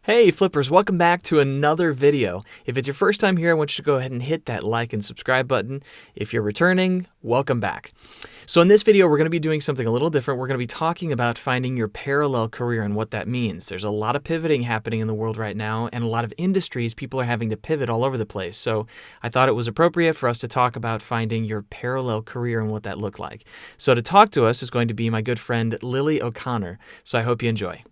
Hey Flippers, welcome back to another video. If it's your first time here, I want you to go ahead and hit that like and subscribe button. If you're returning, welcome back. So in this video, we're going to be doing something a little different. We're going to be talking about finding your parallel career and what that means. There's a lot of pivoting happening in the world right now, and a lot of industries, people are having to pivot all over the place. So I thought it was appropriate for us to talk about finding your parallel career and what that looked like. So to talk to us is going to be my good friend Lili O'Connor. So I hope you enjoy.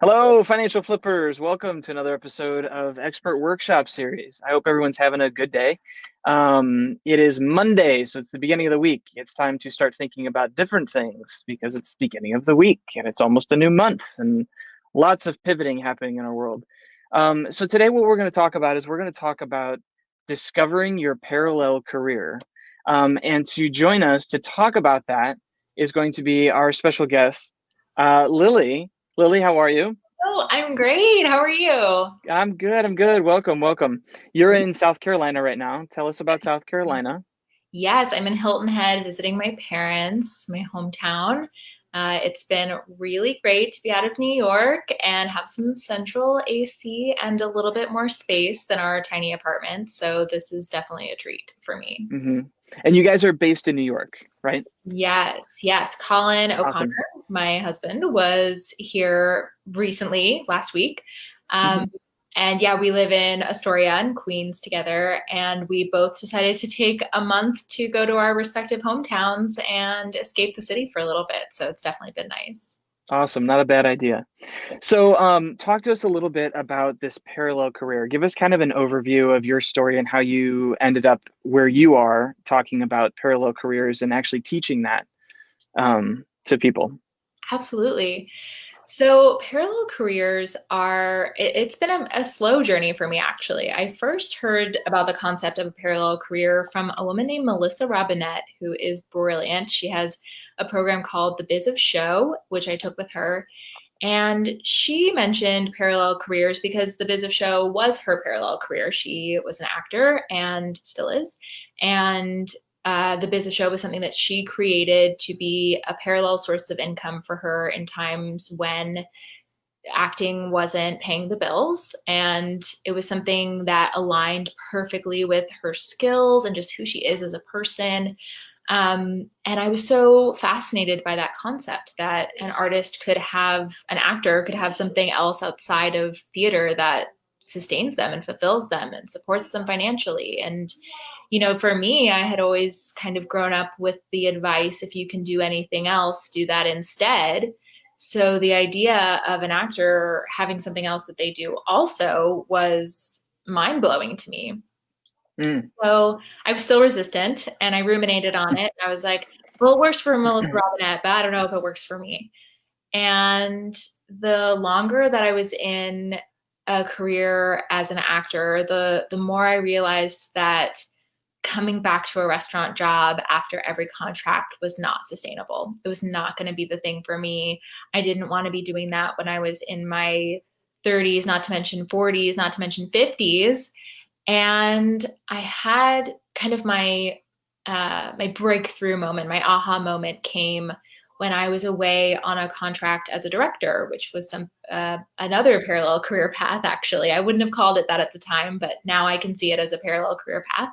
Hello, financial flippers. Welcome to another episode of Expert Workshop Series. I hope everyone's having a good day. It is Monday, so it's the beginning of the week. It's time to start thinking about different things because it's the beginning of the week and it's almost a new month and lots of pivoting happening in our world. So today what we're going to talk about is we're going to talk about discovering your parallel career. And to join us to talk about that is going to be our special guest, Lili. Lili, how are you? Oh, I'm great. How are you? I'm good. I'm good. Welcome. Welcome. You're in South Carolina right now. Tell us about South Carolina. Yes, I'm in Hilton Head visiting my parents, my hometown. It's been really great to be out of New York and have some central AC and a little bit more space than our tiny apartment. So this is definitely a treat for me. hmm And you guys are based in New York, right? Yes, yes. Colin O'Connor, Awesome. my husband, was here recently, last week. hmm Um, and yeah, we live in Astoria and Queens together. And we both decided to take a month to go to our respective hometowns and escape the city for a little bit. So it's definitely been nice. Awesome. Not a bad idea. So, talk to us a little bit about this parallel career. Give us kind of an overview of your story and how you ended up where you are talking about parallel careers and actually teaching that to people. Absolutely. So, parallel careers it's been a slow journey for me, actually. I first heard about the concept of a parallel career from a woman named Melissa Robinette, who is brilliant. She has a program called The Biz of Show, which I took with her. And she mentioned parallel careers because The Biz of Show was her parallel career. She was an actor and still is. And the Biz of Show was something that she created to be a parallel source of income for her in times when acting wasn't paying the bills. And it was something that aligned perfectly with her skills and just who she is as a person. And I was so fascinated by that concept that an actor could have something else outside of theater that sustains them and fulfills them and supports them financially. And, for me, I had always kind of grown up with the advice, if you can do anything else, do that instead. So the idea of an actor having something else that they do also was mind blowing to me. Mm. So I was still resistant and I ruminated on it. I was like, well, it works for Melissa Robinette, but I don't know if it works for me. And the longer that I was in a career as an actor, the more I realized that coming back to a restaurant job after every contract was not sustainable. It was not going to be the thing for me. I didn't want to be doing that when I was in my 30s, not to mention 40s, not to mention 50s. And I had kind of my breakthrough moment, my aha moment came when I was away on a contract as a director, which was another parallel career path. Actually, I wouldn't have called it that at the time, but now I can see it as a parallel career path.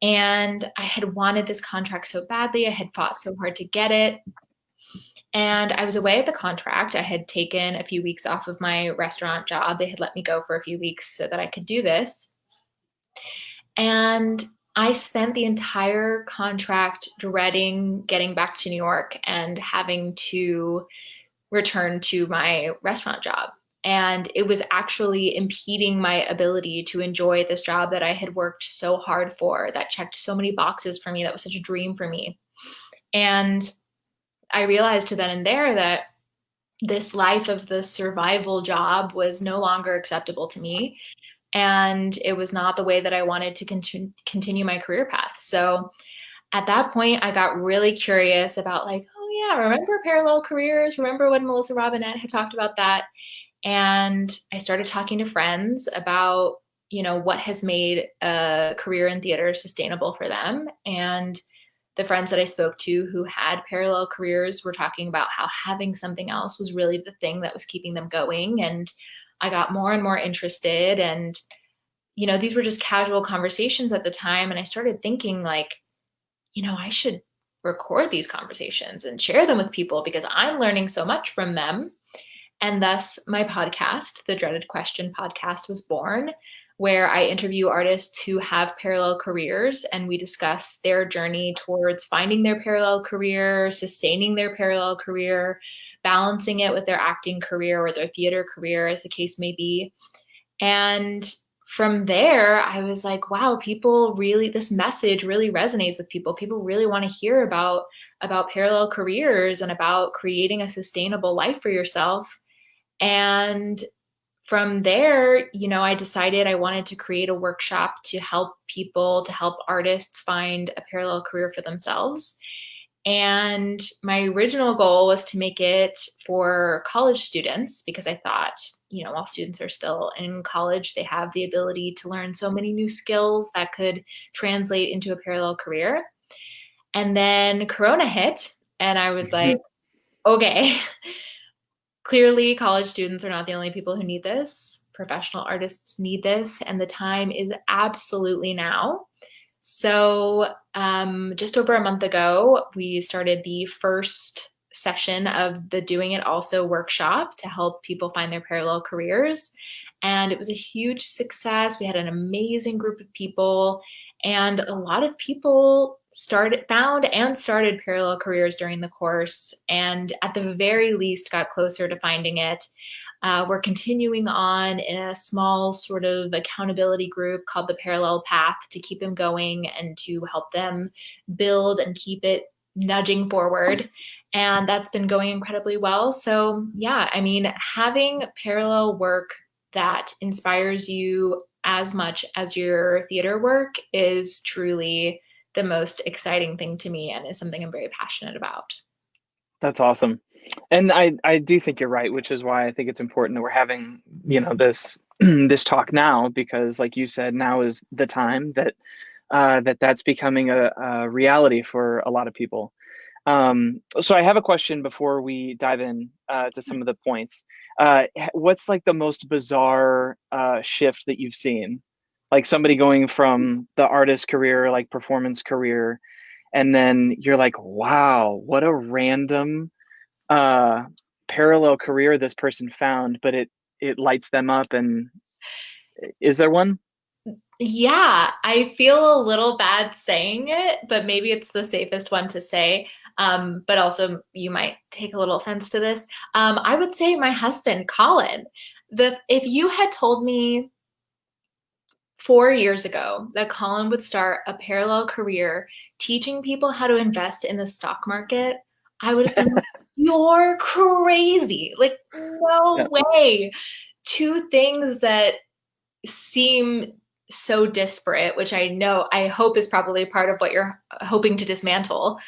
And I had wanted this contract so badly. I had fought so hard to get it. And I was away at the contract. I had taken a few weeks off of my restaurant job. They had let me go for a few weeks so that I could do this. And I spent the entire contract dreading getting back to New York and having to return to my restaurant job. And it was actually impeding my ability to enjoy this job that I had worked so hard for, that checked so many boxes for me, that was such a dream for me. And I realized then and there that this life of the survival job was no longer acceptable to me, and it was not the way that I wanted to continue my career path. So at that point, I got really curious about, like, oh yeah, remember parallel careers? Remember when Melissa Robinette had talked about that? And I started talking to friends about, what has made a career in theater sustainable for them. And the friends that I spoke to who had parallel careers were talking about how having something else was really the thing that was keeping them going. And I got more and more interested. And, these were just casual conversations at the time. And I started thinking like, I should record these conversations and share them with people because I'm learning so much from them. And thus, my podcast, the Dreaded Question podcast, was born, where I interview artists who have parallel careers and we discuss their journey towards finding their parallel career, sustaining their parallel career, balancing it with their acting career or their theater career, as the case may be. And from there, I was like, wow, this message really resonates with people. People really want to hear about parallel careers and about creating a sustainable life for yourself. And from there, I decided I wanted to create a workshop to help people, to help artists find a parallel career for themselves. And my original goal was to make it for college students because I thought, while students are still in college, they have the ability to learn so many new skills that could translate into a parallel career. And then Corona hit, and I was like, okay, clearly college students are not the only people who need this. Professional artists need this, and the time is absolutely now. So just over a month ago, we started the first session of the Doing It Also workshop to help people find their parallel careers. And it was a huge success. We had an amazing group of people, and a lot of people found and started parallel careers during the course, and at the very least got closer to finding it. We're continuing on in a small sort of accountability group called the Parallel Path to keep them going and to help them build and keep it nudging forward. And that's been going incredibly well. So yeah, I mean, having parallel work that inspires you as much as your theater work is truly the most exciting thing to me and is something I'm very passionate about. That's awesome. And I do think you're right, which is why I think it's important that we're having, this this talk now, because like you said, now is the time that that's becoming a reality for a lot of people. So I have a question before we dive in to some of the points. What's like the most bizarre shift that you've seen? Like somebody going from the artist career, like performance career, and then you're like, wow, what a random uh, parallel career this person found, but it lights them up. And is there one? Yeah, I feel a little bad saying it, but maybe it's the safest one to say. But also, you might take a little offense to this. I would say my husband, Colin. If you had told me 4 years ago that Colin would start a parallel career teaching people how to invest in the stock market, I would have been like, you're crazy. Like, Yeah, no way. Two things that seem so disparate, which I hope is probably part of what you're hoping to dismantle.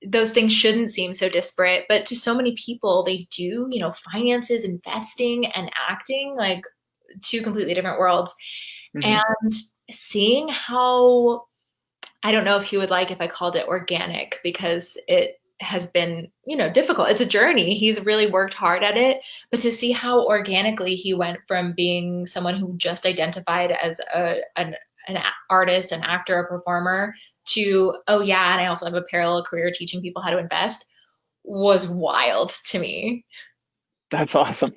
Those things shouldn't seem so disparate, but to so many people, they do, finances, investing, and acting like two completely different worlds. hmm And seeing how, I don't know if he would like if I called it organic because it has been, difficult. It's a journey. He's really worked hard at it, but to see how organically he went from being someone who just identified as an artist, an actor, a performer to, oh yeah, and I also have a parallel career teaching people how to invest was wild to me. that's awesome.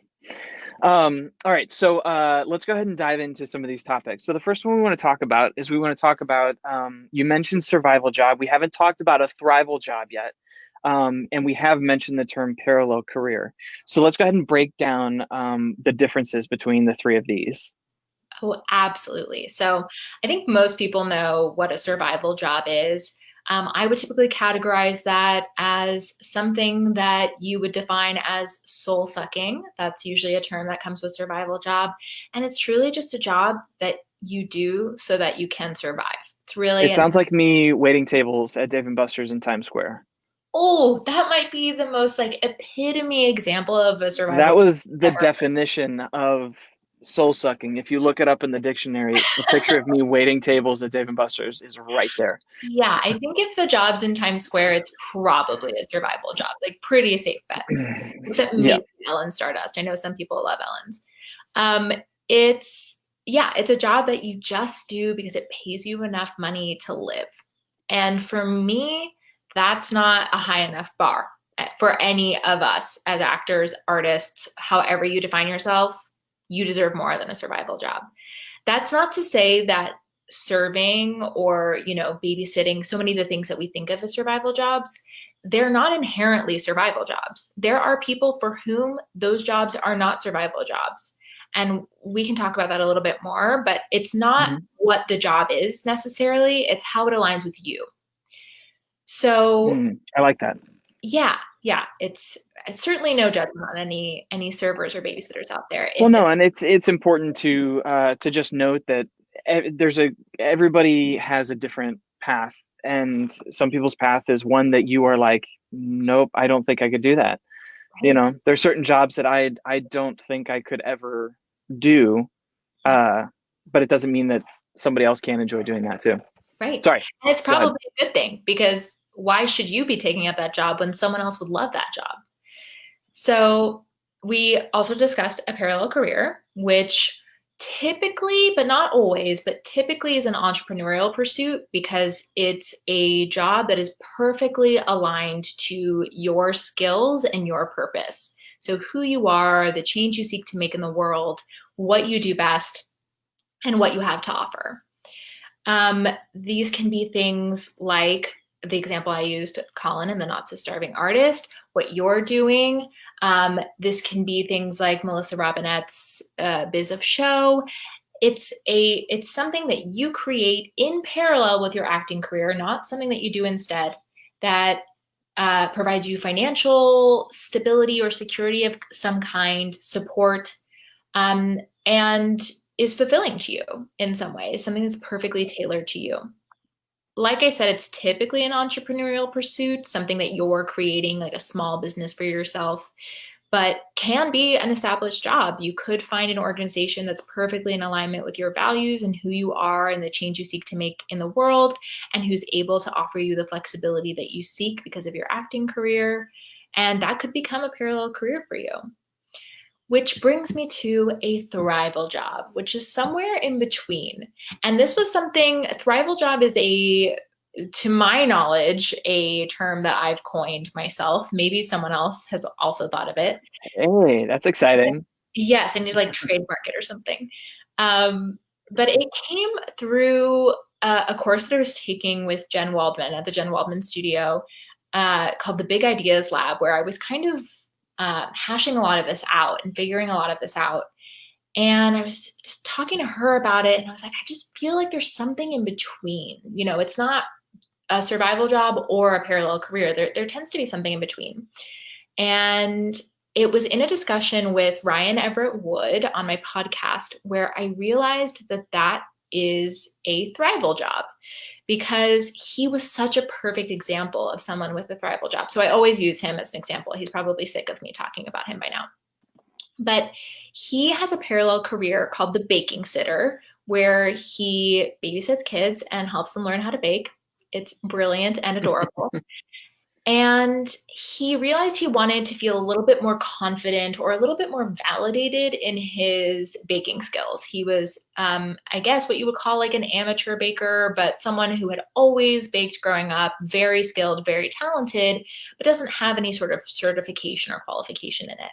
All right, so let's go ahead and dive into some of these topics. So the first one we want to talk about is you mentioned survival job. We haven't talked about a thrival job yet. And we have mentioned the term parallel career. So let's go ahead and break down the differences between the three of these. Oh, absolutely. So I think most people know what a survival job is. I would typically categorize that as something that you would define as soul sucking. That's usually a term that comes with survival job. And it's truly just a job that you do so that you can survive. It's really It sounds like me waiting tables at Dave and Buster's in Times Square. oh, that might be the most like epitome example of a survival That was the ever. definition of soul sucking. If you look it up in the dictionary, a picture of me waiting tables at Dave and Buster's is right there. Yeah, I think if the job's in Times Square, it's probably a survival job, like pretty safe bet. Except Yeah. maybe Ellen Stardust. I know some people love Ellen's. Um, it's a job that you just do because it pays you enough money to live. And for me, that's not a high enough bar for any of us as actors, artists, however you define yourself. You deserve more than a survival job. That's not to say that serving or, babysitting, so many of the things that we think of as survival jobs, they're not inherently survival jobs. There are people for whom those jobs are not survival jobs. And we can talk about that a little bit more, but it's not what the job is necessarily, it's how it aligns with you. So I like that. yeah, it's certainly no judgment on any servers or babysitters out there. Well, no, and it's important to just note that everybody has a different path, and some people's path is one that you are like, nope, I don't think I could do that. Right. There's certain jobs that I don't think I could ever do, but it doesn't mean that somebody else can't enjoy doing that too. Right. Sorry. And it's probably a good thing, because why should you be taking up that job when someone else would love that job? So we also discussed a parallel career, which typically, but not always, but typically is an entrepreneurial pursuit because it's a job that is perfectly aligned to your skills and your purpose. So who you are, the change you seek to make in the world, what you do best, and what you have to offer. These can be things like the example I used, Colin and the Not So Starving Artist, what you're doing. This can be things like Melissa Robinette's Biz of Show. It's something that you create in parallel with your acting career, not something that you do instead, that provides you financial stability or security of some kind, support, and is fulfilling to you in some way, something that's perfectly tailored to you. Like I said, it's typically an entrepreneurial pursuit, something that you're creating, like a small business for yourself, but can be an established job. You could find an organization that's perfectly in alignment with your values and who you are and the change you seek to make in the world, and who's able to offer you the flexibility that you seek because of your acting career. And that could become a parallel career for you. Which brings me to a thrival job, which is somewhere in between. And this was something, a thrival job is to my knowledge, a term that I've coined myself. Maybe someone else has also thought of it. Hey, that's exciting. Yes, I need to like trademark it or something. But it came through a course that I was taking with Jen Waldman at the Jen Waldman Studio called the Big Ideas Lab, where I was kind of hashing a lot of this out and figuring a lot of this out. And I was just talking to her about it, and I was like, I just feel like there's something in between. It's not a survival job or a parallel career. There tends to be something in between. And it was in a discussion with Ryan Everett Wood on my podcast where I realized that that is a thrival job, because he was such a perfect example of someone with a thrival job. So I always use him as an example. He's probably sick of me talking about him by now. But he has a parallel career called the baking sitter, where he babysits kids and helps them learn how to bake. It's brilliant and adorable. And he realized he wanted to feel a little bit more confident or a little bit more validated in his baking skills. He was, I guess, what you would call like an amateur baker, but someone who had always baked growing up, very skilled, very talented, but doesn't have any sort of certification or qualification in it.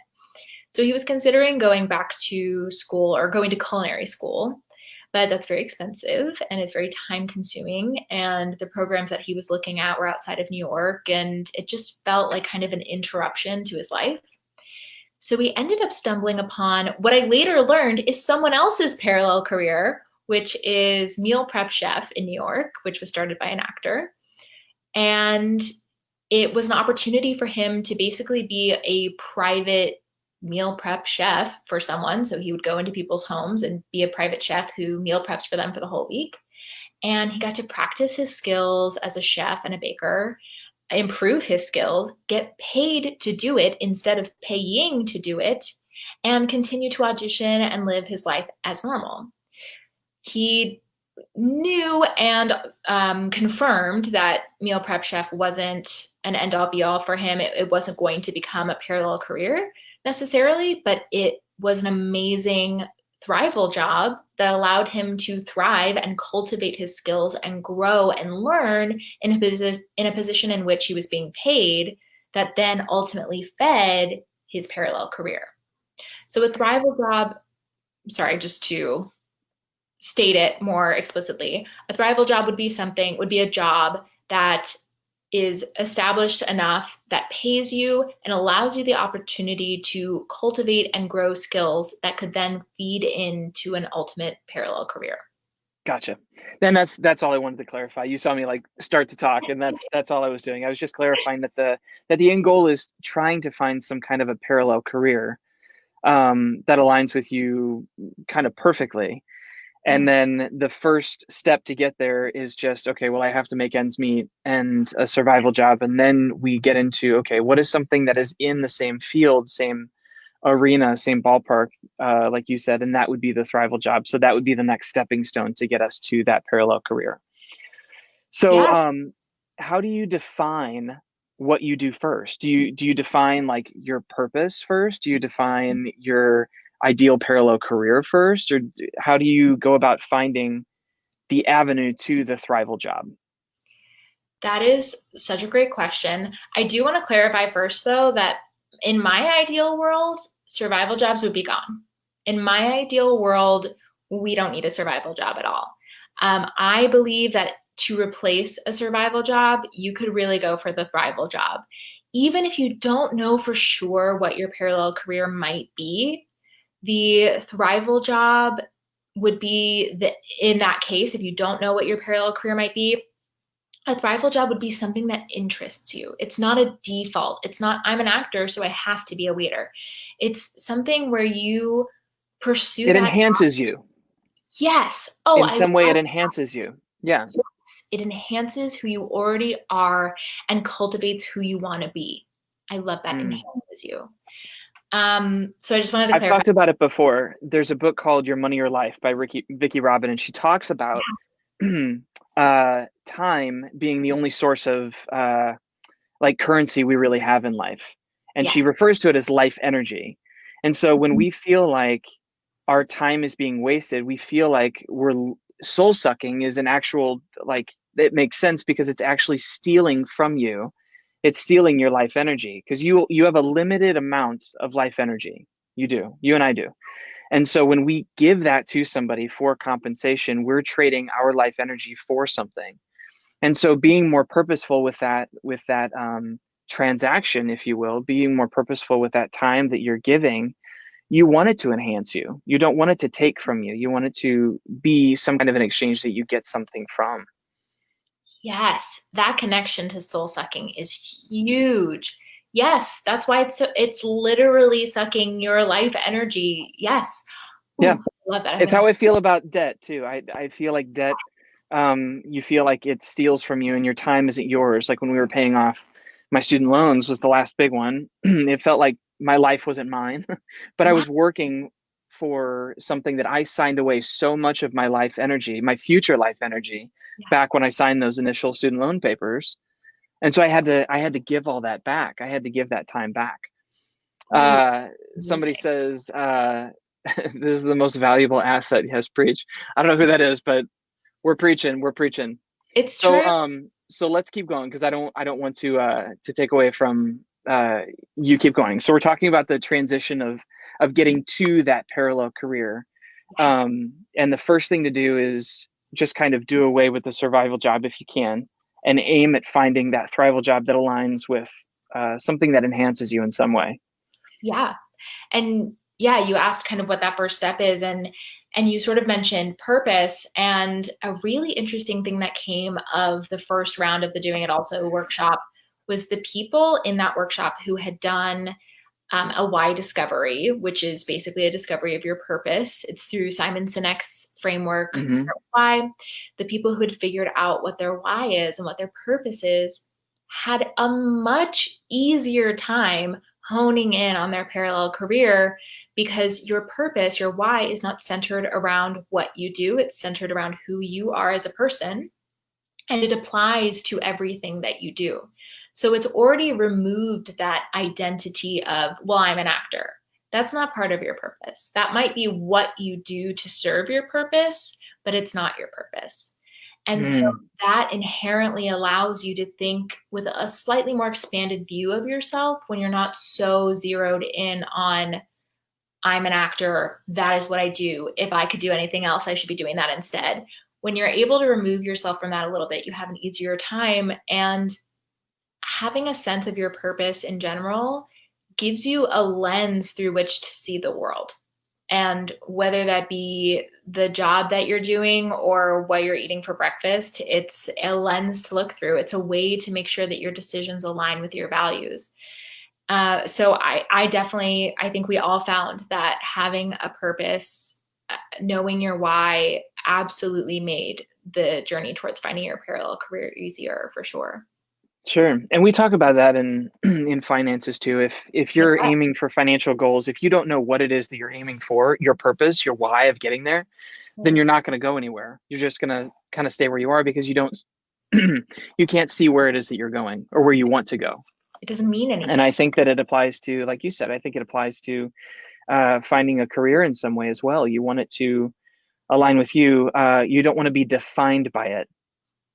So he was considering going back to school or going to culinary school, but that's very expensive and it's very time consuming. And the programs that he was looking at were outside of New York, and it just felt like kind of an interruption to his life. So we ended up stumbling upon what I later learned is someone else's parallel career, which is meal prep chef in New York, which was started by an actor. And it was an opportunity for him to basically be a private meal prep chef for someone. So he would go into people's homes and be a private chef who meal preps for them for the whole week. And he got to practice his skills as a chef and a baker, improve his skills, get paid to do it instead of paying to do it, and continue to audition and live his life as normal. He knew and confirmed that meal prep chef wasn't an end all be all for him. It wasn't going to become a parallel career necessarily, but it was an amazing thrival job that allowed him to thrive and cultivate his skills and grow and learn in a position in which he was being paid that then ultimately fed his parallel career. So a thrival job, sorry, just to state it more explicitly, a thrival job would be a job that is established enough that pays you and allows you the opportunity to cultivate and grow skills that could then feed into an ultimate parallel career. Gotcha. And that's all I wanted to clarify. You saw me like start to talk, and that's all I was doing. I was just clarifying that the end goal is trying to find some kind of a parallel career that aligns with you kind of perfectly. And then the first step to get there is just, okay, well, I have to make ends meet and a survival job. And then we get into, okay, what is something that is in the same field, same arena, same ballpark, like you said, and that would be the thrival job. So that would be the next stepping stone to get us to that parallel career. So Yeah. how do you define what you do first? Do you define like your purpose first? Do you define your ideal parallel career first, or how do you go about finding the avenue to the thrival job? That is such a great question. I do want to clarify first, though, that in my ideal world, survival jobs would be gone. In my ideal world, we don't need a survival job at all. I believe that to replace a survival job, you could really go for the thrival job. Even if you don't know for sure what your parallel career might be, the thrival job would be in that case, if you don't know what your parallel career might be, a thrival job would be something that interests you. It's not a default. It's not, I'm an actor, so I have to be a waiter. It's something where you pursue It that. enhances you. Yes. Oh, in some way it enhances you. Yeah. Yes. It enhances who you already are and cultivates who you want to be. I love that. Enhances you. So I just wanted to clarify. I've talked about it before. There's a book called Your Money, Your Life by Vicki Robin, and she talks about time being the only source of like currency we really have in life. And she refers to it as life energy. And so when we feel like our time is being wasted, we feel like we're soul sucking is an actual, like, it makes sense because it's actually stealing from you. It's stealing your life energy because you have a limited amount of life energy. You do. You and I do. And so when we give that to somebody for compensation, we're trading our life energy for something. And so being more purposeful with that transaction, if you will, being more purposeful with that time that you're giving, you want it to enhance you. You don't want it to take from you. You want it to be some kind of an exchange that you get something from. Yes, that connection to soul sucking is huge. Yes, that's why it's literally sucking your life energy. Yes. Ooh, Yeah. I love that. It's how I feel about debt too. I feel like debt, you feel like it steals from you and your time isn't yours. Like when we were paying off my student loans was the last big one. It felt like my life wasn't mine, but I was working for something that I signed away so much of my life energy, my future life energy, back when I signed those initial student loan papers. And so I had to give all that back. I had to give that time back. Somebody says, this is the most valuable asset. Yes, preach. I don't know who that is, but we're preaching. It's so true. So let's keep going because I don't want to take away from you. Keep going. So we're talking about the transition of getting to that parallel career. And the first thing to do is just kind of do away with the survival job if you can, and aim at finding that thrival job that aligns with something that enhances you in some way. Yeah. And yeah, you asked kind of what that first step is, and you sort of mentioned purpose. And a really interesting thing that came of the first round of the Doing It Also workshop was the people in that workshop who had done a why discovery, which is basically a discovery of your purpose. It's through Simon Sinek's framework, Start with Why. The people who had figured out what their why is and what their purpose is had a much easier time honing in on their parallel career, because your purpose, your why, is not centered around what you do. It's centered around who you are as a person, and it applies to everything that you do. So it's already removed that identity of, well, I'm an actor. That's not part of your purpose. That might be what you do to serve your purpose, but it's not your purpose. And so Mm. that inherently allows you to think with a slightly more expanded view of yourself when you're not so zeroed in on, I'm an actor, that is what I do. If I could do anything else, I should be doing that instead. When you're able to remove yourself from that a little bit, you have an easier time. And having a sense of your purpose in general gives you a lens through which to see the world. And whether that be the job that you're doing or what you're eating for breakfast, it's a lens to look through. It's a way to make sure that your decisions align with your values. So I definitely, I think we all found that having a purpose, knowing your why, absolutely made the journey towards finding your parallel career easier, for sure. Sure. And we talk about that in in finances too. If you're Yeah. aiming for financial goals, if you don't know what it is that you're aiming for, your purpose, your why of getting there, then you're not going to go anywhere. You're just going to kind of stay where you are because you don't you can't see where it is that you're going or where you want to go. It doesn't mean And anything. I think that it applies to, like you said, I think it applies to finding a career in some way as well. You want it to align with you. You don't want to be defined by it.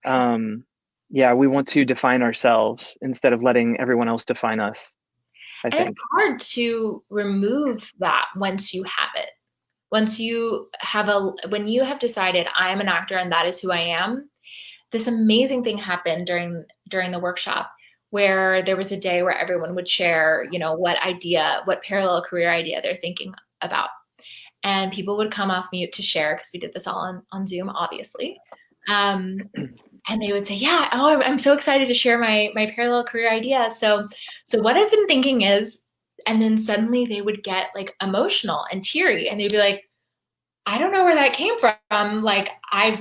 Um, yeah, we want to define ourselves instead of letting everyone else define us, I And it's think. hard to remove that once you have it. Once you have when you have decided I am an actor and that is who I am, this amazing thing happened during the workshop where there was a day where everyone would share, what parallel career idea they're thinking about. And people would come off mute to share because we did this all on Zoom, obviously. Um, and they would say, "Yeah, oh, I'm so excited to share my parallel career idea." So what I've been thinking is, and then suddenly they would get like emotional and teary, and they'd be like, "I don't know where that came from. Like I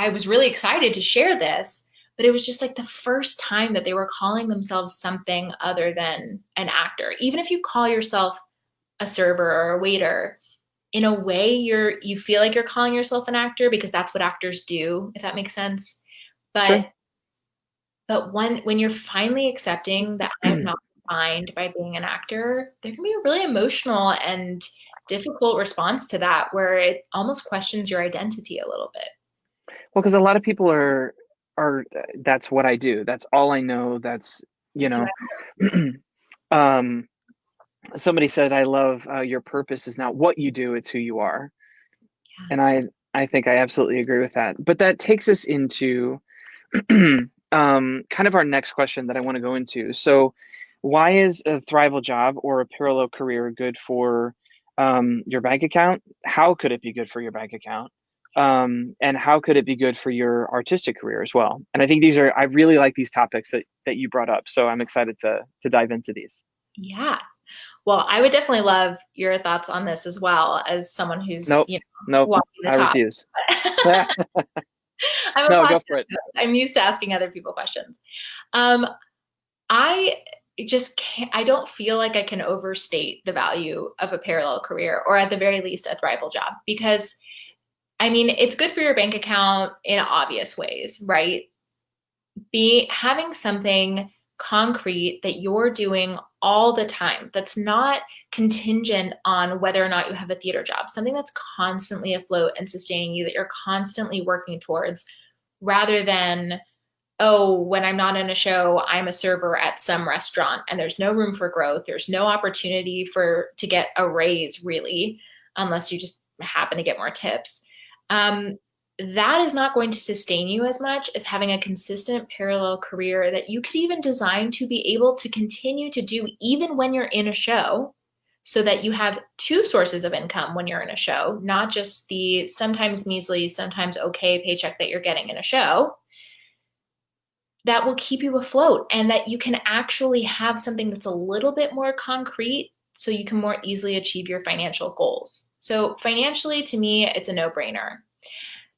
was really excited to share this." But it was just like the first time that they were calling themselves something other than an actor. Even if you call yourself a server or a waiter, in a way you feel like you're calling yourself an actor because that's what actors do, if that makes sense. Sure. But when you're finally accepting that I am not defined by being an actor, there can be a really emotional and difficult response to that where it almost questions your identity a little bit. Well, because a lot of people are that's what I do. That's all I know. That's, you That's who know, I um, somebody said, I love your purpose is not what you do, it's who you are. am. And I think I absolutely agree with that. But that takes us into kind of our next question that I want to go into. So, why is a thrival job or a parallel career good for your bank account? How could it be good for your bank account? And how could it be good for your artistic career as well? And I think I really like these topics that you brought up. So I'm excited to dive into these. Yeah. Well, I would definitely love your thoughts on this as well as someone who's, Nope, nope, walking the I talk. refuse. I'm a No, podcast go for it. host. I'm used to asking other people questions. Um, I just can't, I don't feel like I can overstate the value of a parallel career or at the very least a thrival job because I mean, it's good for your bank account in obvious ways, right? Having something concrete that you're doing all the time that's not contingent on whether or not you have a theater job, something that's constantly afloat and sustaining you, that you're constantly working towards, rather than, oh, when I'm not in a show, I'm a server at some restaurant and there's no room for growth. There's no opportunity to get a raise really, unless you just happen to get more tips. Um, that is not going to sustain you as much as having a consistent parallel career that you could even design to be able to continue to do even when you're in a show, so that you have two sources of income when you're in a show, not just the sometimes measly, sometimes okay paycheck that you're getting in a show. That will keep you afloat and that you can actually have something that's a little bit more concrete so you can more easily achieve your financial goals. So financially, to me, it's a no-brainer.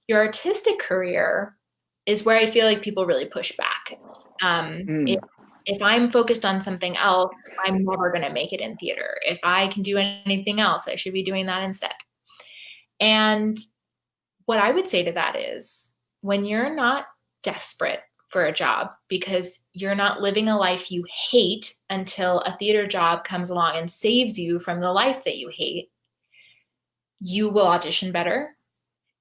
Your artistic career is where I feel like people really push back. Mm, if I'm focused on something else, I'm never going to make it in theater. If I can do anything else, I should be doing that instead. And what I would say to that is when you're not desperate for a job because you're not living a life you hate until a theater job comes along and saves you from the life that you hate, you will audition better.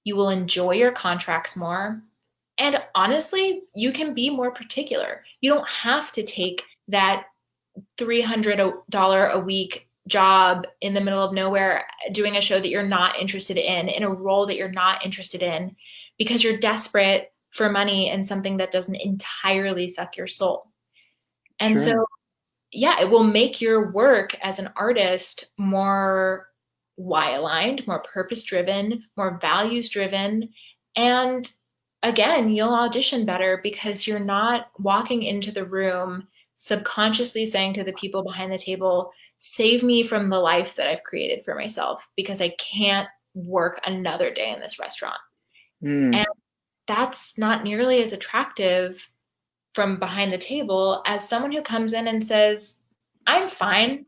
You will enjoy your contracts more. And honestly, you can be more particular. You don't have to take that $300 a week job in the middle of nowhere doing a show that you're not interested in a role that you're not interested in, because you're desperate for money and something that doesn't entirely suck your soul. And Sure. so, yeah, it will make your work as an artist more why aligned, more purpose driven, more values driven. And again, you'll audition better because you're not walking into the room subconsciously saying to the people behind the table, save me from the life that I've created for myself because I can't work another day in this restaurant. Mm. And that's not nearly as attractive from behind the table as someone who comes in and says, I'm fine.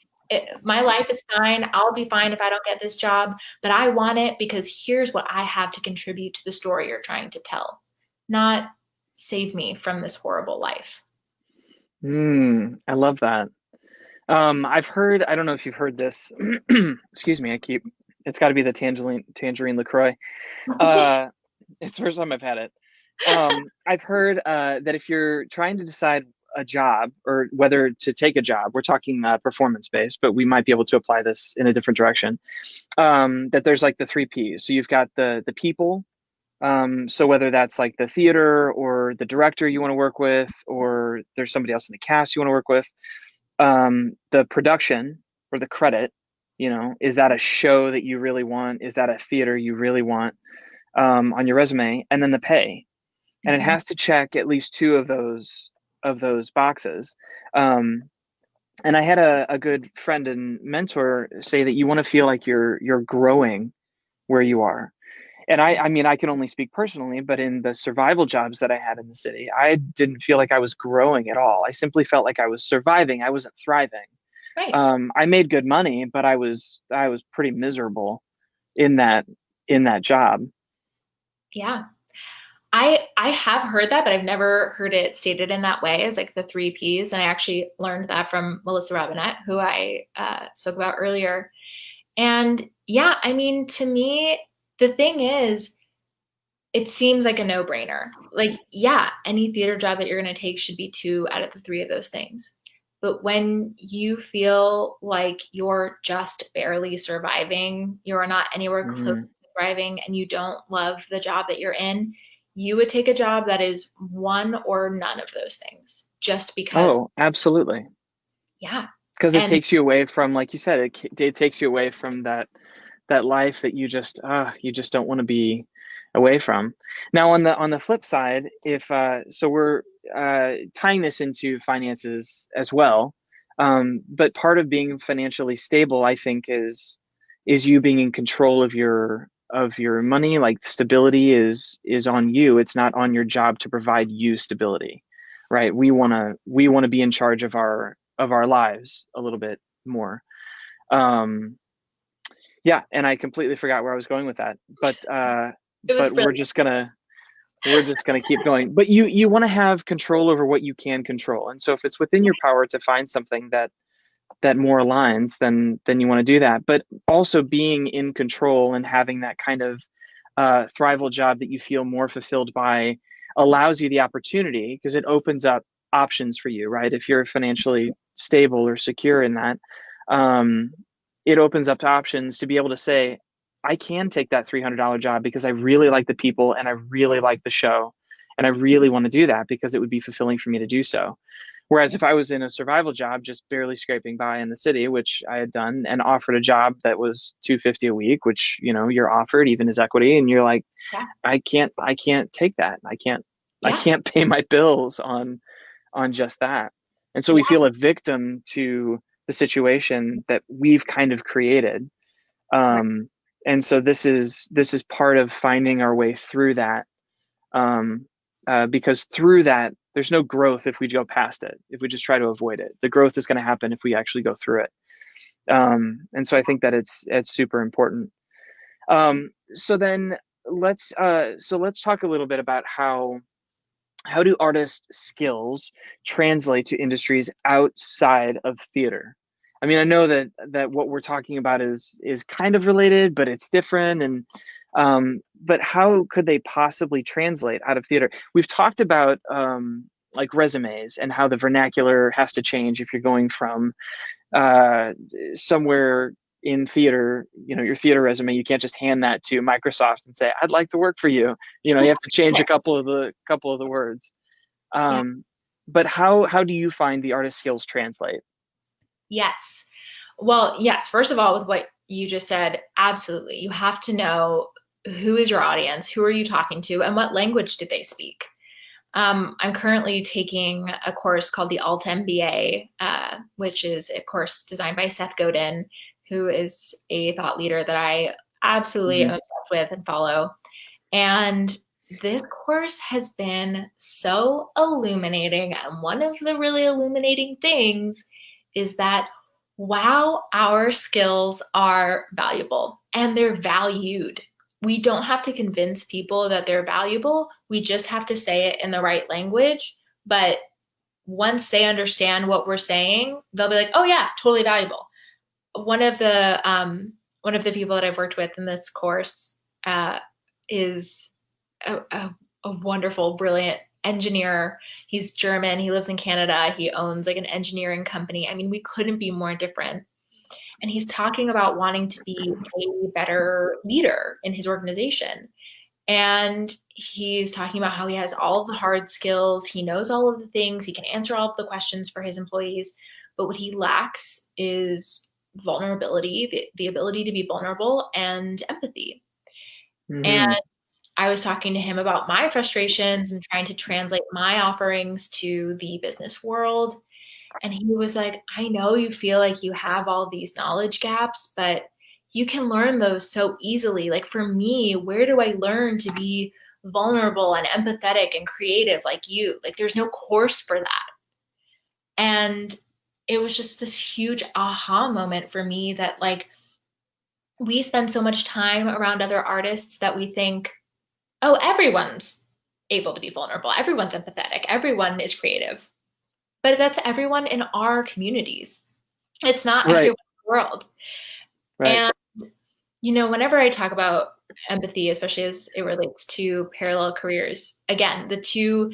My life is fine. I'll be fine if I don't get this job, but I want it because here's what I have to contribute to the story you're trying to tell, not save me from this horrible life. I love that. I've heard, I don't know if you've heard this. Excuse me, it's got to be the tangerine LaCroix. It's the first time I've had it. I've heard that if you're trying to decide a job or whether to take a job, we're talking performance based, but we might be able to apply this in a different direction. That there's like the three P's. So you've got the people. So whether that's like the theater or the director you want to work with, or there's somebody else in the cast you want to work with, the production or the credit, is that a show that you really want? Is that a theater you really want on your resume? And then the pay, and it Mhm. has to check at least two of those boxes. And I had a good friend and mentor say that you want to feel like you're growing where you are. And I mean, I can only speak personally, but in the survival jobs that I had in the city, I didn't feel like I was growing at all. I simply felt like I was surviving. I wasn't thriving. Right. I made good money, but I was pretty miserable in that job. Yeah. I have heard that, but I've never heard it stated in that way as like the three P's. And I actually learned that from Melissa Robinette, who I spoke about earlier. And yeah, I mean, to me, the thing is, it seems like a no-brainer. Like, yeah, any theater job that you're going to take should be two out of the three of those things. But when you feel like you're just barely surviving, you're not anywhere close Mhm. to thriving, and you don't love the job that you're in, you would take a job that is one or none of those things just because, Oh, absolutely. yeah. Because it And takes you away from, like you said, it takes you away from that life that you just don't want to be away from. Now, on the flip side, if so we're tying this into finances as well, but part of being financially stable, I think, is you being in control of your money. Like, stability is on you. It's not on your job to provide you stability, right? We want to be in charge of our lives a little bit more. Um, yeah, and I completely forgot where I was going with that. But it was but we're brilliant. just gonna we're just gonna keep going. But you want to have control over what you can control. And so if it's within your power to find something that more aligns, then you want to do that. But also being in control and having that kind of thrival job that you feel more fulfilled by allows you the opportunity, because it opens up options for you, right? If you're financially stable or secure in that, um, it opens up options to be able to say, I can take that $300 job because I really like the people and I really like the show. And I really want to do that because it would be fulfilling for me to do so. Whereas if I was in a survival job, just barely scraping by in the city, which I had done, and offered a job that was $250 a week, which, you're offered even as equity, and you're like, Yeah. I can't take that. I can't, I Yeah. can't pay my bills on just that. And so we Yeah. feel a victim to the situation that we've kind of created. Right. Um, and so this is part of finding our way through that, because through that there's no growth if we go past it, if we just try to avoid it. The growth is going to happen if we actually go through it. And so I think that it's super important. So then let's talk a little bit about how do artist skills translate to industries outside of theater? I mean, I know that what we're talking about is kind of related, but it's different. And but how could they possibly translate out of theater? We've talked about like resumes and how the vernacular has to change if you're going from somewhere in theater, your theater resume. You can't just hand that to Microsoft and say, "I'd like to work for you." You have to change a couple of the words. Yeah. But how do you find the artist skills translate? Yes. Well, yes. First of all, with what you just said, absolutely. You have to know who is your audience, who are you talking to, and what language did they speak. I'm currently taking a course called the Alt MBA, which is a course designed by Seth Godin, who is a thought leader that I absolutely am obsessed with and follow. And this course has been so illuminating. And one of the really illuminating things is that, wow, our skills are valuable and they're valued. We don't have to convince people that they're valuable. We just have to say it in the right language. But once they understand what we're saying, they'll be like, oh yeah, totally valuable. One of the people that I've worked with in this course is a wonderful, brilliant engineer. He's German. He lives in Canada. He owns like an engineering company. I mean, we couldn't be more different. And he's talking about wanting to be a better leader in his organization. And he's talking about how he has all of the hard skills. He knows all of the things. He can answer all of the questions for his employees. But what he lacks is vulnerability, the ability to be vulnerable, and empathy. And I was talking to him about my frustrations and trying to translate my offerings to the business world. And he was like, I know you feel like you have all these knowledge gaps, but you can learn those so easily. Like for me, where do I learn to be vulnerable and empathetic and creative like you? Like there's no course for that. And it was just this huge aha moment for me that like we spend so much time around other artists that we think, oh, everyone's able to be vulnerable. Everyone's empathetic. Everyone is creative. But that's everyone in our communities. It's not everyone in the world. Right. And, whenever I talk about empathy, especially as it relates to parallel careers, again, the two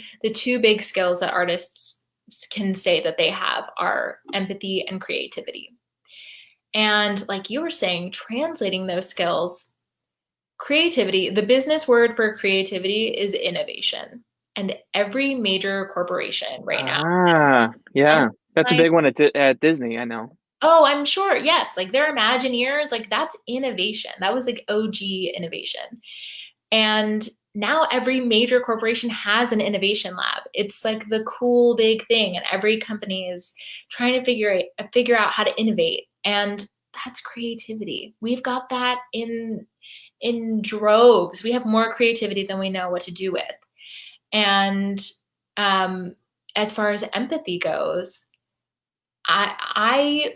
big skills that artists can say that they have are empathy and creativity. And like you were saying, translating those skills, creativity, the business word for creativity is innovation. And every major corporation right now. Yeah. That's a big one at Disney, I know. Oh, I'm sure. Yes. Like they're Imagineers, like that's innovation. That was like OG innovation. And now every major corporation has an innovation lab. It's like the cool big thing. And every company is trying to figure out how to innovate. And that's creativity. We've got that in droves. We have more creativity than we know what to do with. And as far as empathy goes, I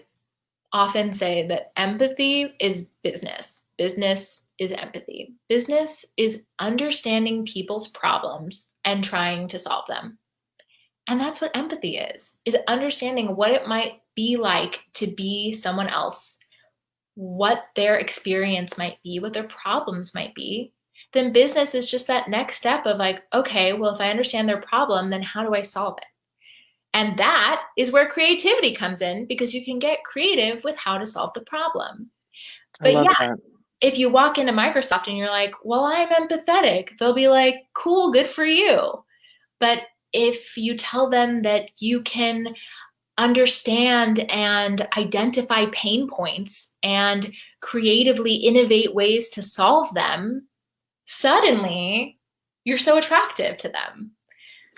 often say that empathy is business. Business is empathy. Business is understanding people's problems and trying to solve them. And that's what empathy is understanding what it might be like to be someone else, what their experience might be, what their problems might be. Then business is just that next step of like, okay, well, if I understand their problem, then how do I solve it? And that is where creativity comes in because you can get creative with how to solve the problem. But yeah, if you walk into Microsoft and you're like, well, I'm empathetic, they'll be like, cool, good for you. But if you tell them that you can understand and identify pain points and creatively innovate ways to solve them, suddenly you're so attractive to them.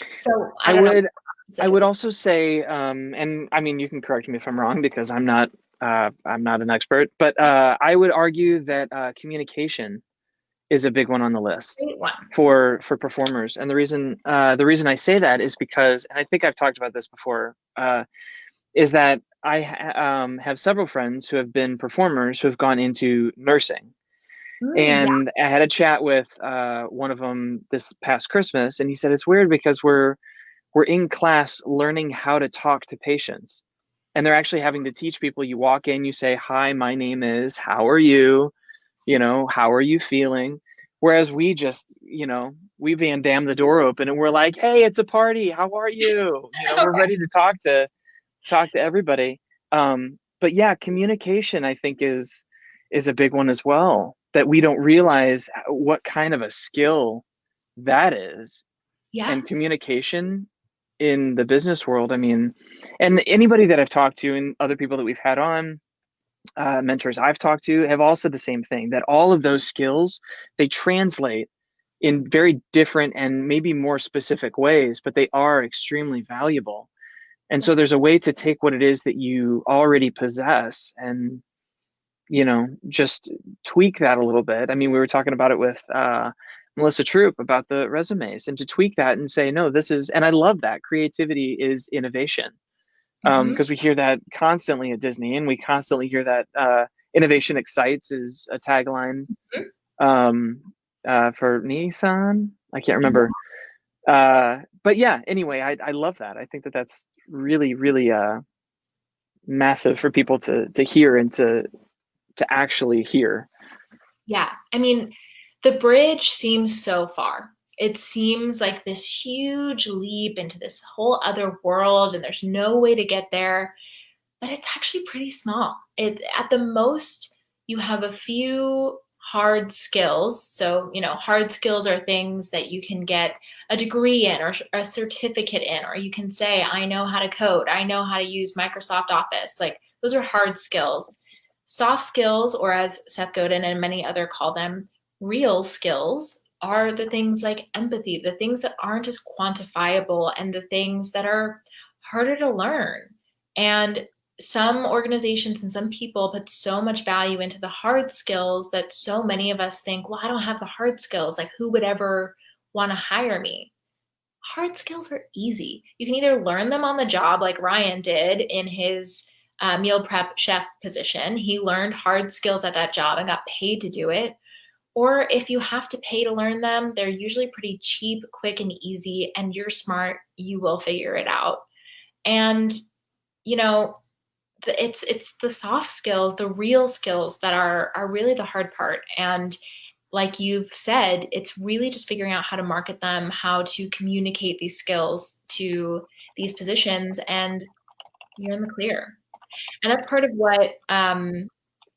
So I would also say, and I mean, you can correct me if I'm wrong because I'm not an expert, but I would argue that communication is a big one on the list Great one. for performers. And the reason I say that is because, and I think I've talked about this before, is that I have several friends who have been performers who have gone into nursing. Yeah. And I had a chat with one of them this past Christmas, and he said it's weird because we're in class learning how to talk to patients, and they're actually having to teach people. You walk in, you say, "Hi, my name is. How are you? How are you feeling?" Whereas we just, we Van Damme the door open and we're like, "Hey, it's a party. How are you?" We're ready to talk to everybody. But yeah, communication I think is a big one as well, that we don't realize what kind of a skill that is. Yeah. And communication in the business world, I mean, and anybody that I've talked to and other people that we've had on, mentors I've talked to, have all said the same thing, that all of those skills, they translate in very different and maybe more specific ways, but they are extremely valuable. And so there's a way to take what it is that you already possess and, just tweak that a little bit. I mean, we were talking about it with Melissa Troop about the resumes, and to tweak that and say, no, this is, and I love that creativity is innovation. Because we hear that constantly at Disney, and we constantly hear that innovation excites is a tagline for Nissan. I can't remember. But yeah, anyway, I love that. I think that that's really, really massive for people to hear and to actually hear. Yeah. I mean, the bridge seems so far. It seems like this huge leap into this whole other world, and there's no way to get there, but it's actually pretty small. At the most, you have a few hard skills. So, hard skills are things that you can get a degree in or a certificate in, or you can say, I know how to code, I know how to use Microsoft Office. Like, those are hard skills. Soft skills, or as Seth Godin and many other call them, real skills, are the things like empathy, the things that aren't as quantifiable and the things that are harder to learn. And some organizations and some people put so much value into the hard skills that so many of us think, well, I don't have the hard skills. Like, who would ever want to hire me? Hard skills are easy. You can either learn them on the job, like Ryan did in his meal prep chef position. He learned hard skills at that job and got paid to do it. Or if you have to pay to learn them, they're usually pretty cheap, quick, and easy, and you're smart, you will figure it out. And, you know, it's the soft skills, the real skills that are really the hard part. And like you've said, it's really just figuring out how to market them, how to communicate these skills to these positions, and you're in the clear. And that's part of what,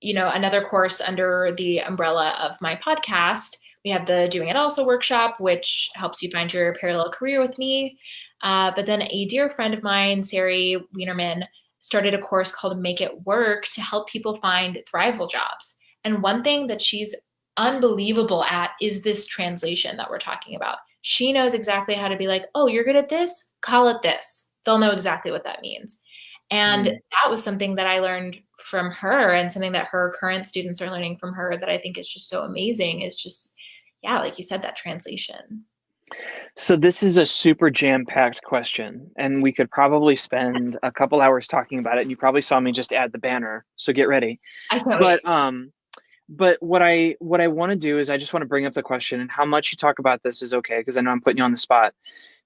another course under the umbrella of my podcast. We have the Doing It Also workshop, which helps you find your parallel career with me. But then a dear friend of mine, Sari Wienerman, started a course called Make It Work to help people find thrival jobs. And one thing that she's unbelievable at is this translation that we're talking about. She knows exactly how to be like, oh, you're good at this? Call it this. They'll know exactly what that means. And that was something that I learned from her, and something that her current students are learning from her that I think is just so amazing, is just, yeah, like you said, that translation. So this is a super jam-packed question, and we could probably spend a couple hours talking about it. And you probably saw me just add the banner, so get ready. I can't wait. But what I want to do is I just want to bring up the question, and how much you talk about this is okay, because I know I'm putting you on the spot.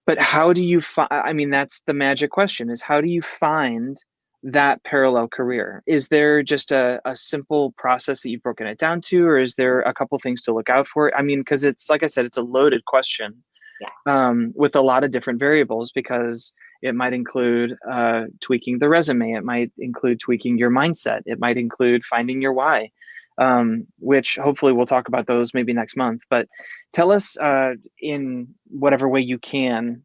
But how do you find, I mean, that's the magic question, is how do you find that parallel career? Is there just a simple process that you've broken it down to, or is there a couple things to look out for? I mean, because it's, like I said, it's a loaded question. Yeah. With a lot of different variables, because it might include tweaking the resume. It might include tweaking your mindset. It might include finding your why, which hopefully we'll talk about those maybe next month. But tell us in whatever way you can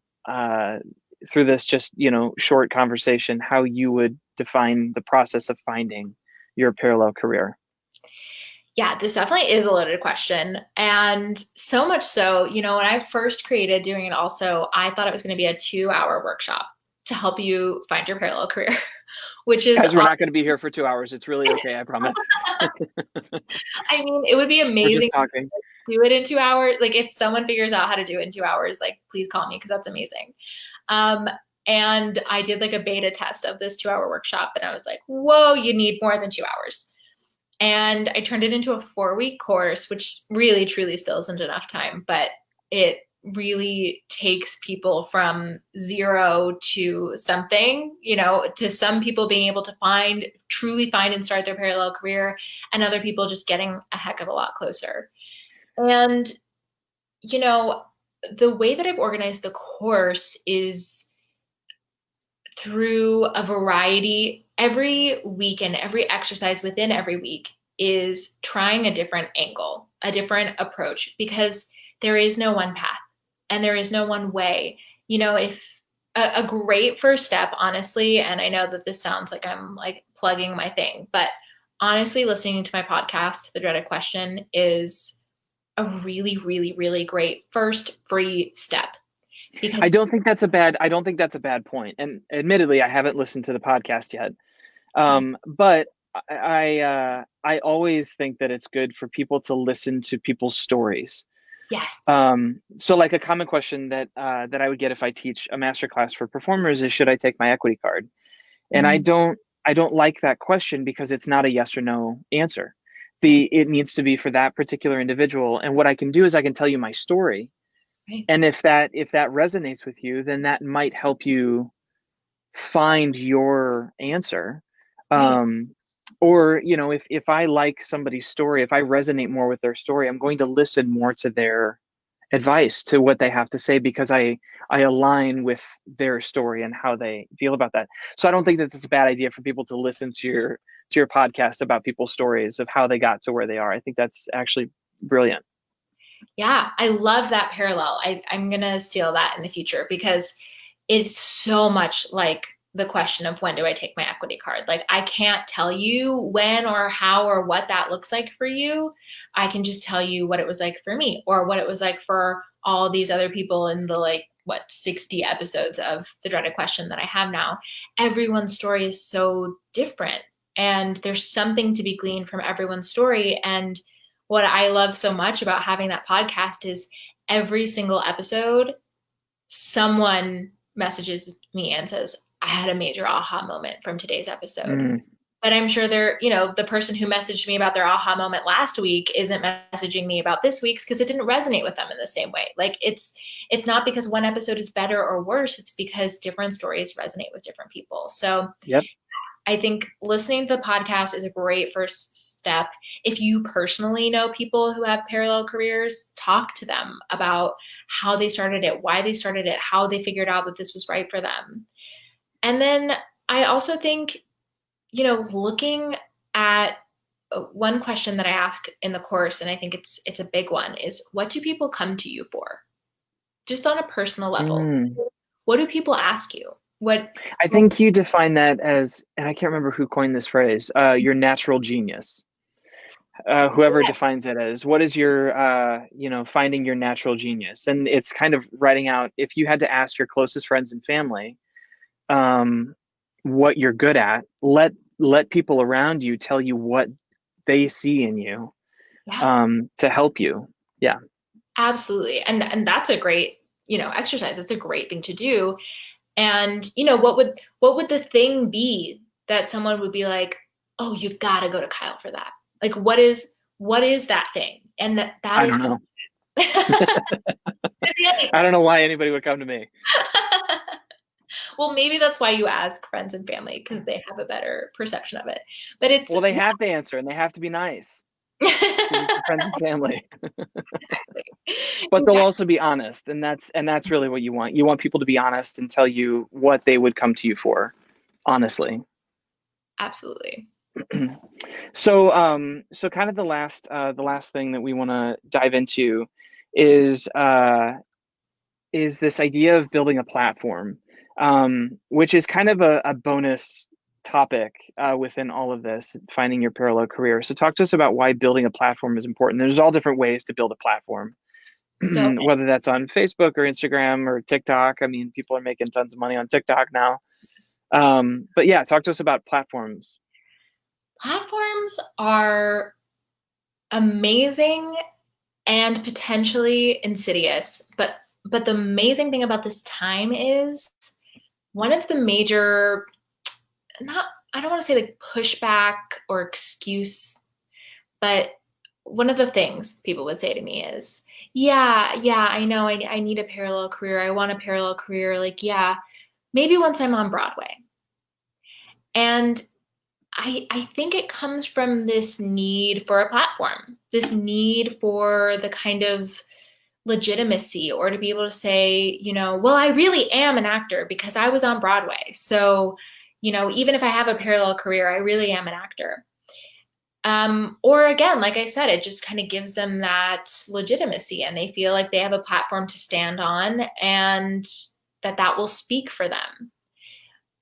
through this just, short conversation, how you would define the process of finding your parallel career. Yeah, this definitely is a loaded question. And so much so, when I first created Doing It Also, I thought it was going to be a 2-hour workshop to help you find your parallel career. which is, Guys, we're not going to be here for 2 hours. It's really okay. I promise. I mean, it would be We're amazing just talking. to do it in 2 hours. Like if someone figures out how to do it in 2 hours, like please call me because that's amazing. And I did like a beta test of this 2 hour workshop and I was like, whoa, you need more than 2 hours. And I turned it into a 4-week course, which really truly still isn't enough time, but it really takes people from zero to something, you know, to some people being able to truly find and start their parallel career, and other people just getting a heck of a lot closer. And, you know, the way that I've organized the course is through a variety. Every week and every exercise within every week is trying a different angle, a different approach, because there is no one path and there is no one way. You know, if a great first step, honestly, and I know that this sounds like I'm like plugging my thing, but honestly, listening to my podcast, The Dreaded Question, is a really, really, really great first free step. Because I don't think that's a bad point. And admittedly, I haven't listened to the podcast yet. But I always think that it's good for people to listen to people's stories. Yes. So like a common question that I would get if I teach a masterclass for performers is, should I take my equity card? And I don't like that question because it's not a yes or no answer. It needs to be for that particular individual. And what I can do is I can tell you my story. Right. And if that resonates with you, then that might help you find your answer. Right. Or, you know, if I like somebody's story, if I resonate more with their story, I'm going to listen more to their advice, to what they have to say, because I align with their story and how they feel about that. So I don't think that it's a bad idea for people to listen to your podcast about people's stories of how they got to where they are. I think that's actually brilliant. Yeah, I love that parallel. I'm going to steal that in the future, because it's so much like the question of, when do I take my equity card? Like, I can't tell you when or how or what that looks like for you. I can just tell you what it was like for me, or what it was like for all these other people in the 60 episodes of The Dreaded Question that I have now. Everyone's story is so different, and there's something to be gleaned from everyone's story. And what I love so much about having that podcast is every single episode, someone messages me and says, I had a major aha moment from today's episode. But I'm sure the person who messaged me about their aha moment last week isn't messaging me about this week's, because it didn't resonate with them in the same way. Like, it's not because one episode is better or worse. It's because different stories resonate with different people. So yep. I think listening to the podcast is a great first step. If you personally know people who have parallel careers, talk to them about how they started it, why they started it, how they figured out that this was right for them. And then I also think, looking at one question that I ask in the course, and I think it's a big one, is, what do people come to you for? Just on a personal level. What do people ask you? I think you define that as, and I can't remember who coined this phrase, your natural genius. Whoever defines it as, what is your, finding your natural genius? And it's kind of writing out, if you had to ask your closest friends and family what you're good at, let people around you tell you what they see in you to help you. Yeah. Absolutely. And that's a great, exercise. That's a great thing to do. And, what would the thing be that someone would be like, oh, you gotta go to Kyle for that? Like, what is that thing? And that I is, don't know. I don't know why anybody would come to me. Well, maybe that's why you ask friends and family, because they have a better perception of it. But they have to answer, and they have to be nice. Friends and family. Exactly. But they'll also be honest, and that's really what you want. You want people to be honest and tell you what they would come to you for, honestly. Absolutely. So kind of the last thing that we want to dive into is this idea of building a platform, which is kind of a bonus topic within all of this, finding your parallel career. So talk to us about why building a platform is important. There's all different ways to build a platform, whether that's on Facebook or Instagram or TikTok. I mean, people are making tons of money on TikTok now. But yeah, talk to us about platforms. Platforms are amazing and potentially insidious, but the amazing thing about this time is one of the major, not, I don't want to say like pushback or excuse, but one of the things people would say to me is, yeah, I know I need a parallel career. I want a parallel career. Like, yeah, maybe once I'm on Broadway. And I think it comes from this need for a platform, this need for the kind of legitimacy, or to be able to say, well, I really am an actor because I was on Broadway. So, even if I have a parallel career, I really am an actor. Or again, like I said, it just kind of gives them that legitimacy and they feel like they have a platform to stand on and that will speak for them.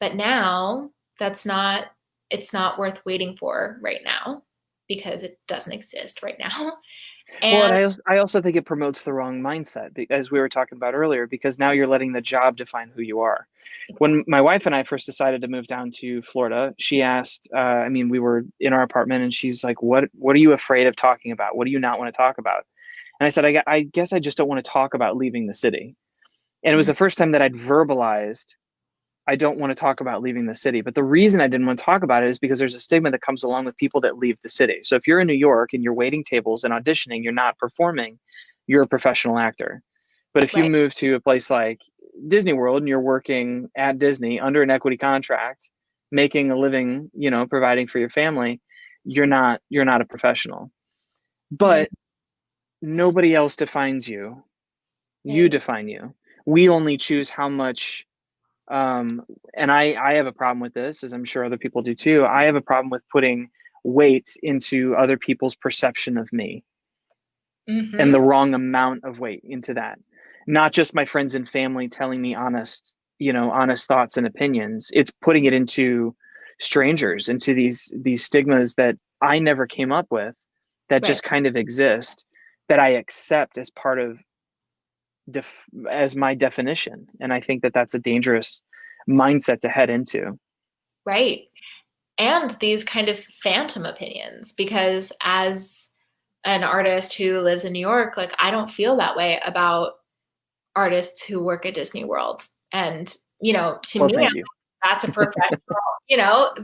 But now it's not worth waiting for right now because it doesn't exist right now. Well, and And I also think it promotes the wrong mindset, as we were talking about earlier, because now you're letting the job define who you are. When my wife and I first decided to move down to Florida, she asked, I mean, we were in our apartment and she's like, what are you afraid of talking about? What do you not want to talk about? And I said, I guess I just don't want to talk about leaving the city. And it was the first time that I'd verbalized, I don't want to talk about leaving the city. But the reason I didn't want to talk about it is because there's a stigma that comes along with people that leave the city. So if you're in New York and you're waiting tables and auditioning, you're not performing, you're a professional actor. But if you right, move to a place like Disney World and you're working at Disney under an equity contract, making a living, providing for your family, you're not a professional. mm, But nobody else defines you. You right, define you. We only choose how much and I have a problem with this, as I'm sure other people do too. I have a problem with putting weight into other people's perception of me and mm-hmm, the wrong amount of weight into that. Not just my friends and family telling me honest thoughts and opinions. It's putting it into strangers, into these stigmas that I never came up with, that right, just kind of exist, that I accept as part of as my definition. And I think that that's a dangerous mindset to head into. right. And these kind of phantom opinions, because as an artist who lives in New York, like I don't feel that way about artists who work at Disney World. And, to Well, me, thank you. that's a professional,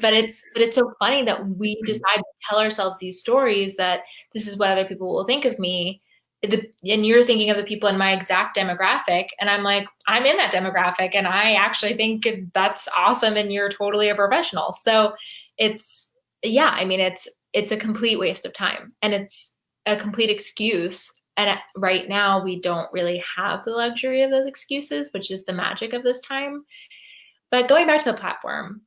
but it's so funny that we decide to tell ourselves these stories that this is what other people will think of me. And you're thinking of the people in my exact demographic, and I'm like, I'm in that demographic, and I actually think that's awesome, and you're totally a professional. So it's, yeah, I mean, it's a complete waste of time, and it's a complete excuse. And right now, we don't really have the luxury of those excuses, which is the magic of this time. But going back to the platform,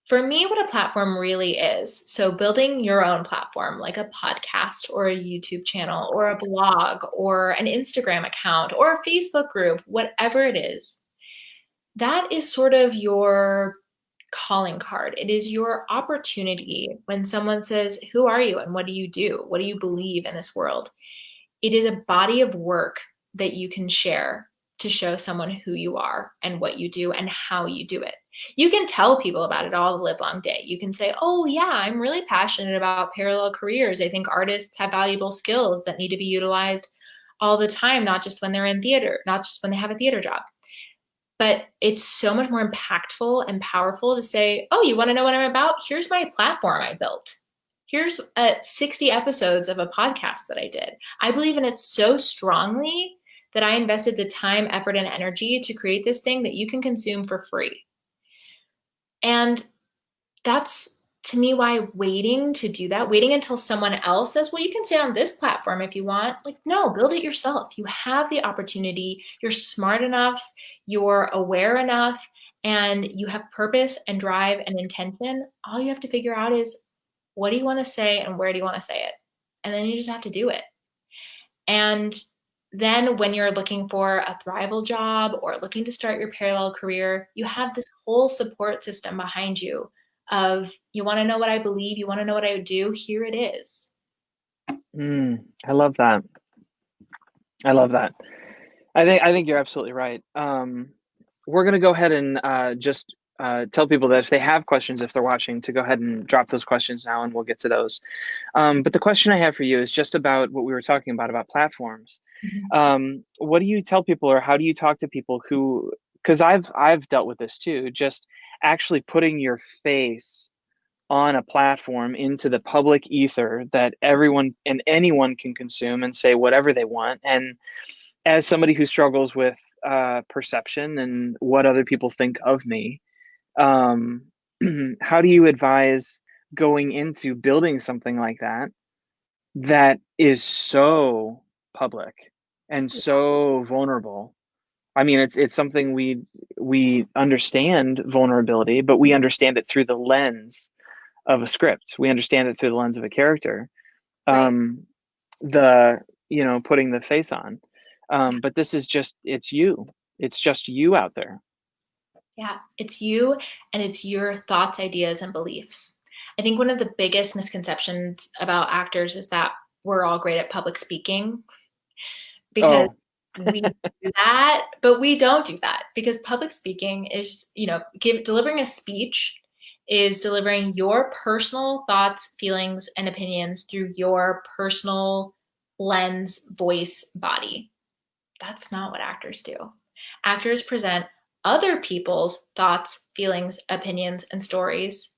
for me, what a platform really is, so building your own platform, like a podcast or a YouTube channel or a blog or an Instagram account or a Facebook group, whatever it is, that is sort of your calling card. It is your opportunity when someone says, who are you and what do you do? What do you believe in this world? It is a body of work that you can share to show someone who you are and what you do and how you do it. You can tell people about it all the live long day. You can say, oh, yeah, I'm really passionate about parallel careers. I think artists have valuable skills that need to be utilized all the time, not just when they're in theater, not just when they have a theater job. But it's so much more impactful and powerful to say, oh, you want to know what I'm about? Here's my platform I built. Here's 60 episodes of a podcast that I did. I believe in it so strongly that I invested the time, effort, and energy to create this thing that you can consume for free. And that's to me why waiting to do that, waiting until someone else says, well, you can stay on this platform if you want. Like, no, build it yourself. You have the opportunity. You're smart enough, you're aware enough, and you have purpose and drive and intention. All you have to figure out is what do you want to say and where do you want to say it? And then you just have to do it. And then when you're looking for a thrival job or looking to start your parallel career, you have this whole support system behind you of you want to know what I believe, you want to know what I would do, here it is. I love that. I love that. I think you're absolutely right. We're gonna go ahead and just tell people that if they have questions, if they're watching, to go ahead and drop those questions now, and we'll get to those. But the question I have for you is just about what we were talking about platforms. Mhm. What do you tell people, or how do you talk to people who? Because I've dealt with this too. Just actually putting your face on a platform into the public ether that everyone and anyone can consume and say whatever they want. And as somebody who struggles with perception and what other people think of me, um, how do you advise going into building something like that that is so public and so vulnerable? I mean, it's something we understand vulnerability, but we understand it through the lens of a script. We understand it through the lens of a character. Right. Um, the putting the face on, but this is just it's you. It's just you out there. Yeah, it's you and it's your thoughts, ideas, and beliefs. I think one of the biggest misconceptions about actors is that we're all great at public speaking because Oh, we do that, but we don't do that because public speaking is, delivering a speech is delivering your personal thoughts, feelings, and opinions through your personal lens, voice, body. That's not what actors do. Actors present other people's thoughts, feelings, opinions, and stories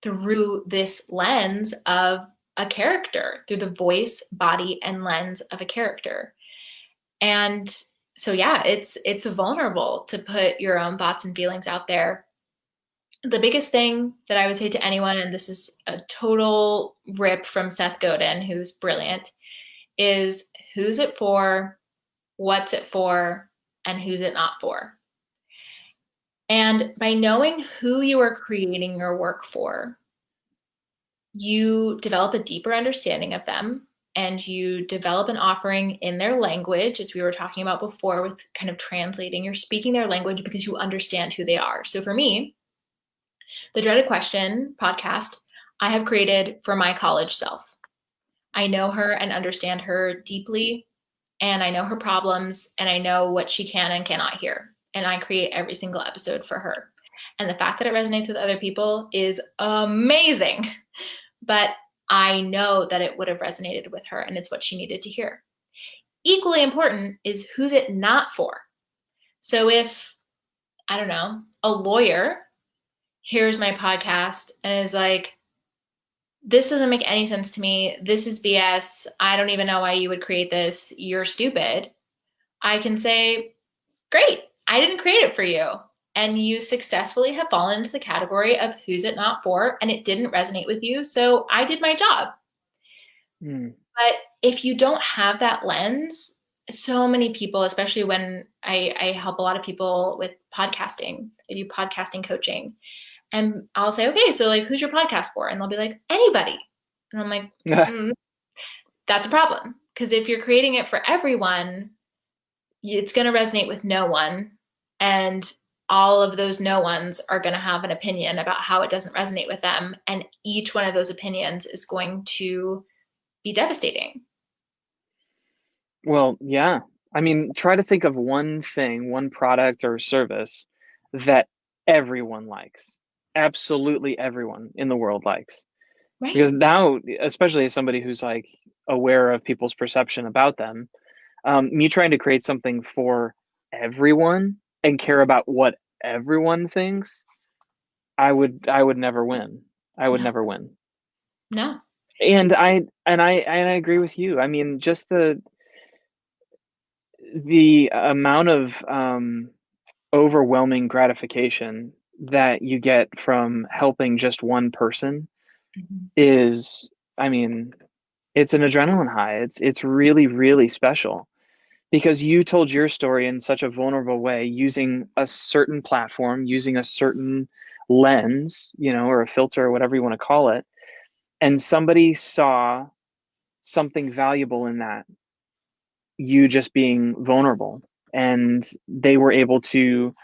through this lens of a character, through the voice, body, and lens of a character. And so yeah, it's vulnerable to put your own thoughts and feelings out there. The biggest thing that I would say to anyone, and this is a total rip from Seth Godin, who's brilliant, is who's it for, what's it for, and who's it not for. And by knowing who you are creating your work for, you develop a deeper understanding of them and you develop an offering in their language, as we were talking about before, with kind of translating. You're speaking their language because you understand who they are. So for me, the Dreaded Question podcast, I have created for my college self. I know her and understand her deeply, and I know her problems, and I know what she can and cannot hear. And I create every single episode for her. And the fact that it resonates with other people is amazing. But I know that it would have resonated with her, and it's what she needed to hear. Equally important is who's it not for. So if, I don't know, a lawyer hears my podcast and is like, this doesn't make any sense to me. This is BS. I don't even know why you would create this. You're stupid. I can say, great, I didn't create it for you. And you successfully have fallen into the category of who's it not for, and it didn't resonate with you. So I did my job. mm. But if you don't have that lens, so many people, especially when I help a lot of people with podcasting, I do podcasting coaching, and I'll say, okay, so like, who's your podcast for? And they'll be like, anybody. And I'm like, that's a problem. Because if you're creating it for everyone, it's going to resonate with no one. And all of those no ones are going to have an opinion about how it doesn't resonate with them. And each one of those opinions is going to be devastating. Well, yeah. I mean, try to think of one thing, one product or service that everyone likes. Absolutely everyone in the world likes. Right. Because now, especially as somebody who's like aware of people's perception about them, me trying to create something for everyone and care about what everyone thinks, I would never win. I would No, never win. no. And I agree with you. I mean, just the amount of overwhelming gratification that you get from helping just one person Mhm. is, I mean, it's an adrenaline high. It's really, really special because you told your story in such a vulnerable way using a certain platform, using a certain lens, or a filter or whatever you want to call it. And somebody saw something valuable in that, you just being vulnerable. And they were able to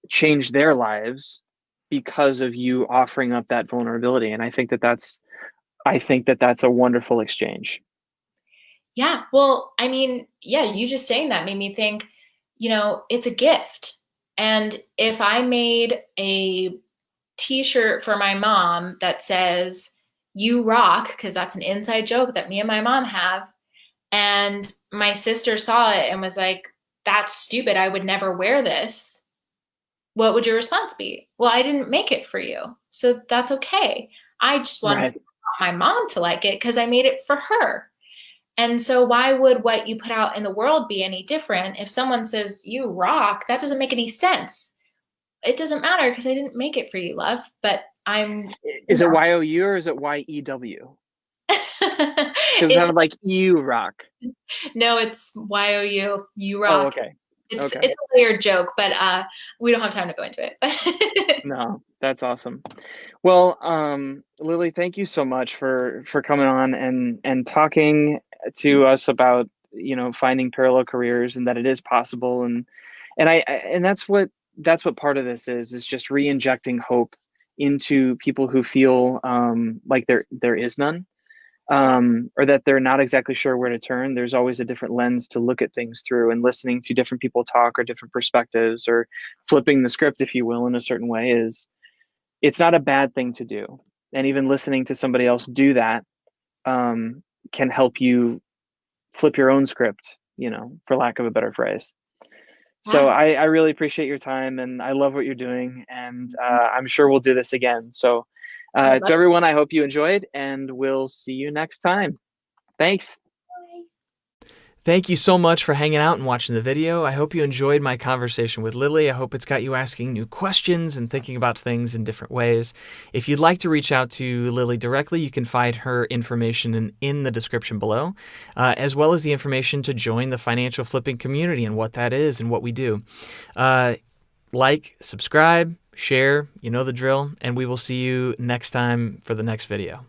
change their lives because of you offering up that vulnerability. And I think that that's a wonderful exchange. Yeah. Well, I mean, yeah, you just saying that made me think, it's a gift. And if I made a t-shirt for my mom that says, "You rock," because that's an inside joke that me and my mom have, and my sister saw it and was like, "That's stupid. I would never wear this." What would your response be? Well, I didn't make it for you, so that's okay. I just want Right. my mom to like it because I made it for her. And so why would what you put out in the world be any different? If someone says you rock, that doesn't make any sense. It doesn't matter because I didn't make it for you, love, but I'm, Is it YOU or is it YEW? Because it it's sounded like you rock. no, it's YOU, you Oh, rock. okay. It's Okay. it's a weird joke, but we don't have time to go into it. No, that's awesome. Well, Lily, thank you so much for coming on and talking to us about, finding parallel careers and that it is possible, and that's what part of this is just re-injecting hope into people who feel like there is none, or that they're not exactly sure where to turn. There's always a different lens to look at things through, and listening to different people talk or different perspectives, or flipping the script, if you will, in a certain way, it's not a bad thing to do. And even listening to somebody else do that can help you flip your own script, for lack of a better phrase. So Yeah. I really appreciate your time, and I love what you're doing, and I'm sure we'll do this again. So I would to love everyone, I hope you enjoyed, and we'll see you next time. Thanks. to. Thank you so much for hanging out and watching the video. I hope you enjoyed my conversation with Lily. I hope it's got you asking new questions and thinking about things in different ways. If you'd like to reach out to Lily directly, you can find her information in the description below, as well as the information to join the financial flipping community and what that is and what we do. Like, subscribe, share, you know the drill, and we will see you next time for the next video.